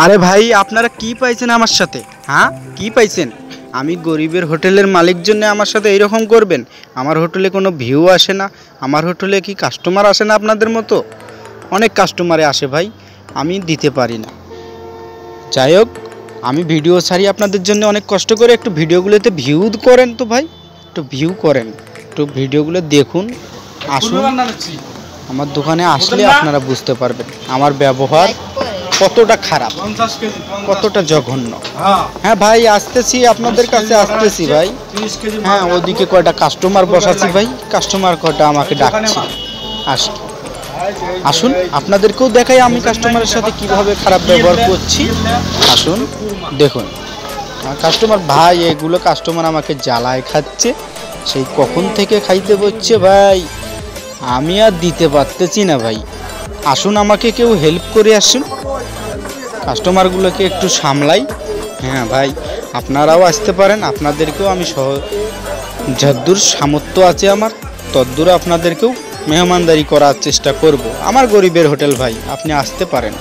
আরে ভাই আপনারা কি পাইছেন আমার সাথে? হ্যাঁ কি পাইছেন? আমি গরিবের হোটেলের মালিক জন্য আমার সাথে এইরকম করবেন? আমার হোটেলে কোনো ভিউ আসে না, আমার হোটেলে কি কাস্টমার আসে না আপনাদের মতো? অনেক কাস্টমারে আসে ভাই, আমি দিতে পারি না। যাই হোক, আমি ভিডিও ছাড়ি আপনাদের জন্য অনেক কষ্ট করে, একটু ভিডিওগুলোতে ভিউ করেন তো ভাই, একটু ভিউ করেন, একটু ভিডিওগুলো দেখুন। আসুন আমার দোকানে আসলে আপনারা বুঝতে পারবেন আমার ব্যবহার কতটা খারাপ, কতটা জঘন্য। হ্যাঁ ভাই আসতেছি, আপনাদের কাছে আসতেছি ভাই। হ্যাঁ ওদিকে কয়টা কাস্টমার বসাচ্ছি ভাই, কাস্টমার কয়টা আমাকে ডাকছি। আসুন আপনাদেরকেও দেখাই আমি কাস্টমারের সাথে কিভাবে খারাপ ব্যবহার করছি। আসুন দেখুন কাস্টমার ভাই, এগুলো কাস্টমার আমাকে জ্বালায় খাচ্ছে, সেই কখন থেকে খাইতে বলছে ভাই, আমি আর দিতে পারতেছি না ভাই। আসুন আমাকে কেউ হেল্প করে আসুন, কাস্টমারগুলোকে একটু সামলাই। হ্যাঁ ভাই আপনারাও আসতে পারেন, আপনাদেরকেও আমি যদ্দূর সামর্থ্য আছে আমার তদ্দূর আপনাদেরকেও মেহমানদারি করার চেষ্টা করব। আমার গরিবের হোটেল ভাই, আপনি আসতে পারেন।